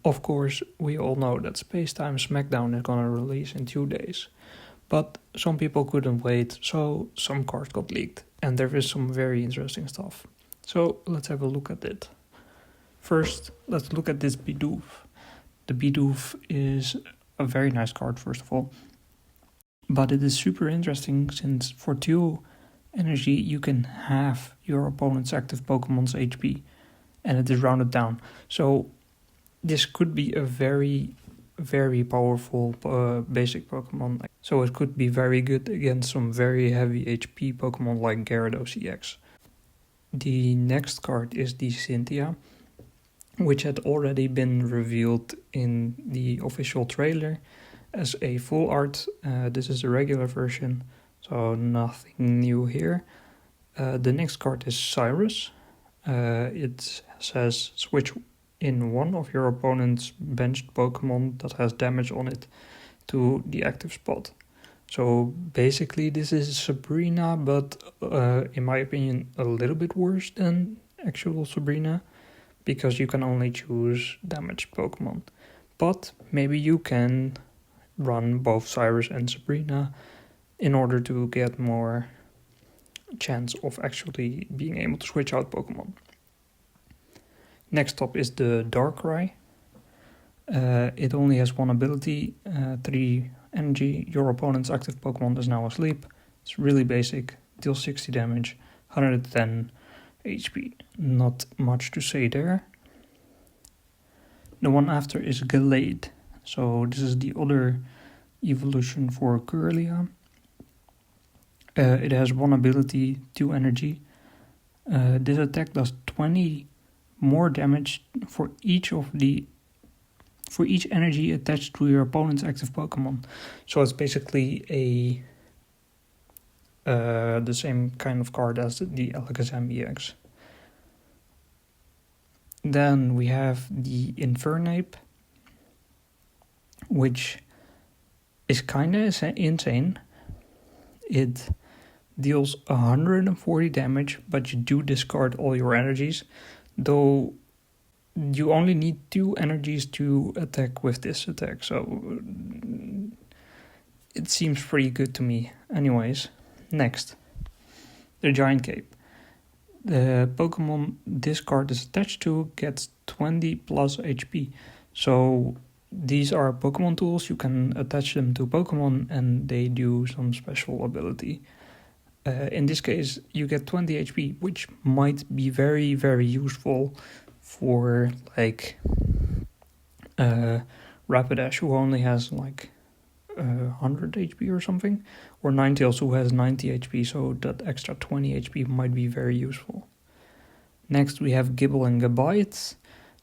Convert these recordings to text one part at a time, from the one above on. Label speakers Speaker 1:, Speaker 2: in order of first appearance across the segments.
Speaker 1: Of course, we all know that Space Time Smackdown is gonna release in 2 days, but some people couldn't wait, so some cards got leaked, and there is some very interesting stuff. So let's have a look at it. First, let's look at this Bidoof. The Bidoof is a very nice card, first of all, but it is super interesting since for 2 energy you can halve your opponent's active Pokemon's HP, and it is rounded down. So this could be a very, very powerful basic Pokemon. So it could be very good against some very heavy HP Pokemon like Gyarados EX. The next card is the Cynthia, which had already been revealed in the official trailer as a full art. This is the regular version, so nothing new here. The next card is Cyrus. It says switch in one of your opponent's benched Pokemon that has damage on it to the active spot. So basically this is Sabrina, but in my opinion a little bit worse than actual Sabrina, because you can only choose damaged Pokemon. But maybe you can run both Cyrus and Sabrina in order to get more chance of actually being able to switch out Pokemon. Next up is the Darkrai. It only has 1 ability, 3 energy. Your opponent's active Pokemon is now asleep. It's really basic, deals 60 damage, 110 HP. Not much to say there. The one after is Gallade. So this is the other evolution for Kirlia. It has 1 ability, 2 energy. This attack does 20 more damage for each energy attached to your opponent's active Pokemon. So it's basically the same kind of card as the Alakazam EX. Then we have the Infernape, which is kinda insane. It deals 140 damage, but you do discard all your energies, though you only need 2 energies to attack with this attack, so it seems pretty good to me. Anyways, next, the Giant Cape. The Pokemon this card is attached to gets 20 plus HP. So these are Pokemon tools, you can attach them to Pokemon and they do some special ability. In this case, you get 20 HP, which might be very, very useful for like Rapidash, who only has like 100 HP or something, or Ninetales, who has 90 HP, so that extra 20 HP might be very useful. Next we have Gibble and Gabite.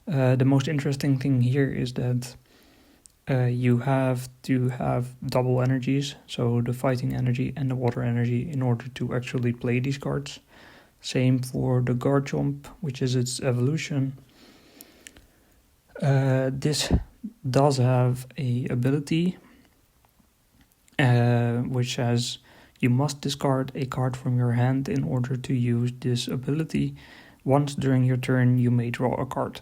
Speaker 1: The most interesting thing here is that you have to have double energies, so the fighting energy and the water energy, in order to actually play these cards. Same for the Garchomp, which is its evolution. This does have a ability which says you must discard a card from your hand in order to use this ability. Once during your turn you may draw a card.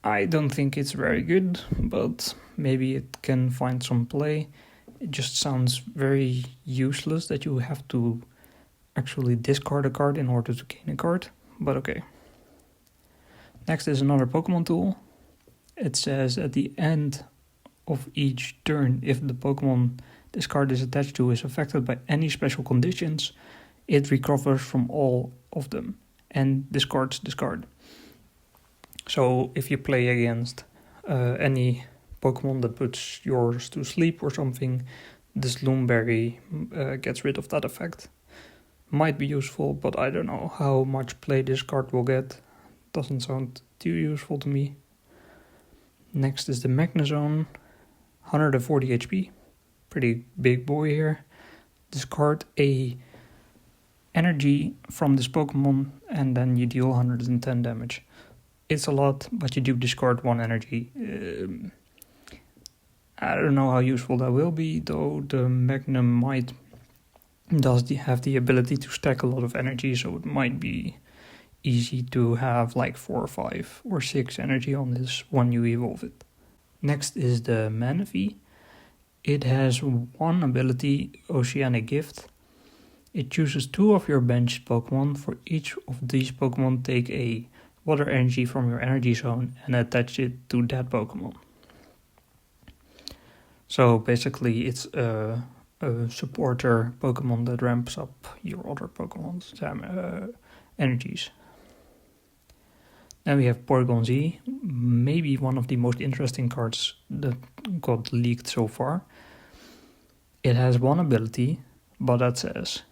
Speaker 1: I don't think it's very good, but maybe it can find some play. It just sounds very useless that you have to actually discard a card in order to gain a card, but okay. Next is another Pokemon tool. It says at the end of each turn, if the Pokemon this card is attached to is affected by any special conditions, it recovers from all of them and discards this card. So if you play against any Pokemon that puts yours to sleep or something, this Loomberry gets rid of that effect. Might be useful, but I don't know how much play this card will get. Doesn't sound too useful to me. Next is the Magnezone, 140 HP. Pretty big boy here. Discard a energy from this Pokemon and then you deal 110 damage. It's a lot, but you do discard 1 energy. I don't know how useful that will be, though the Magnum might have the ability to stack a lot of energy, so it might be easy to have like 4 or 5 or 6 energy on this when you evolve it. Next is the Manaphy. It has one ability, Oceanic Gift. It chooses 2 of your bench Pokemon. For each of these Pokemon, take a water energy from your energy zone and attach it to that Pokemon. So basically it's a supporter Pokemon that ramps up your other Pokemon's energies. Then we have Porygon Z, maybe one of the most interesting cards that got leaked so far. It has one ability, but that says,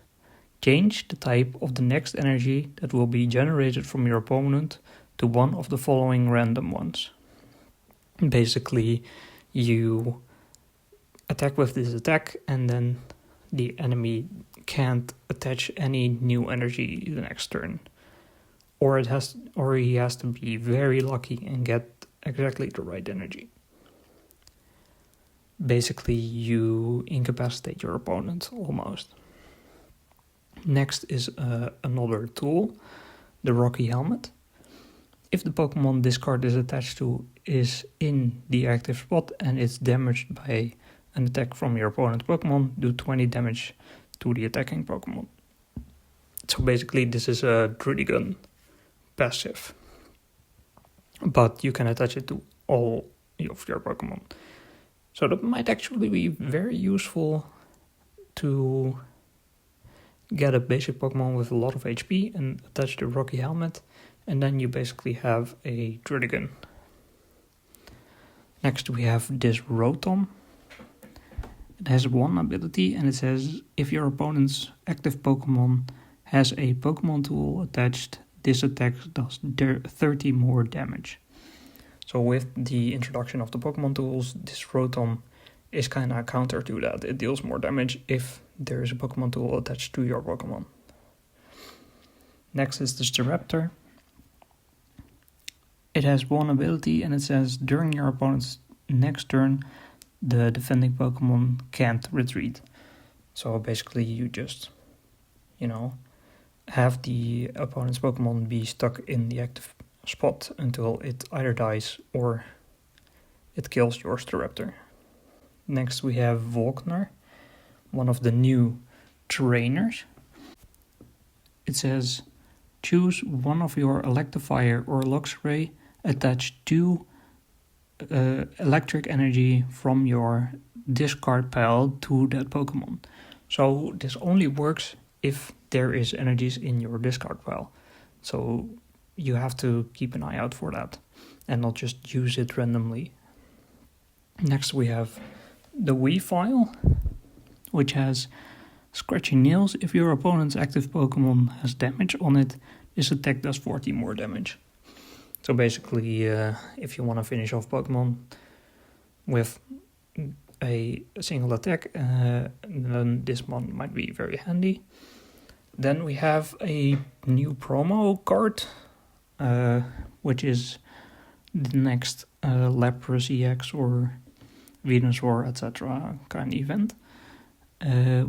Speaker 1: change the type of the next energy that will be generated from your opponent to one of the following random ones. Basically, you attack with this attack and then the enemy can't attach any new energy the next turn. Or he has to be very lucky and get exactly the right energy. Basically, you incapacitate your opponent almost. Next is another tool, the Rocky Helmet. If the Pokemon this card is attached to is in the active spot and it's damaged by an attack from your opponent's Pokemon, do 20 damage to the attacking Pokemon. So basically this is a Drudigun passive, but you can attach it to all of your Pokemon. So that might actually be very useful to get a basic Pokemon with a lot of HP and attach the Rocky Helmet, and then you basically have a Drudigun. Next we have this Rotom. It has one ability and it says, if your opponent's active Pokemon has a Pokemon tool attached, this attack does 30 more damage. So with the introduction of the Pokemon tools, this Rotom is kind of a counter to that. It deals more damage if there is a Pokemon tool attached to your Pokemon. Next is the Staraptor. It has one ability and it says, during your opponent's next turn, the defending Pokemon can't retreat. So basically you just, have the opponent's Pokemon be stuck in the active spot until it either dies or it kills your Staraptor. Next we have Volkner, one of the new trainers. It says, choose one of your Electivire or Luxray, attach 2 electric energy from your discard pile to that Pokemon. So this only works if there is energies in your discard pile. So you have to keep an eye out for that and not just use it randomly. Next we have the Weavile, which has Scratchy Nails. If your opponent's active Pokemon has damage on it, this attack does 40 more damage. So basically, if you want to finish off Pokemon with a single attack, then this one might be very handy. Then we have a new promo card, which is the next Lapras EX or Venusaur, etc. kind of event,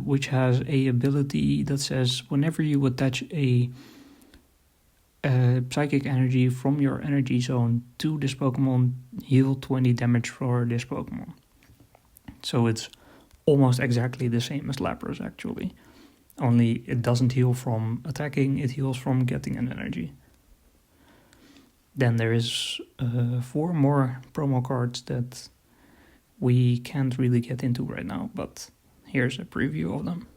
Speaker 1: which has a ability that says whenever you attach a psychic energy from your energy zone to this Pokemon, heal 20 damage for this Pokemon. So it's almost exactly the same as Lapras actually. Only it doesn't heal from attacking, it heals from getting an energy. Then there is 4 more promo cards that we can't really get into right now, but here's a preview of them.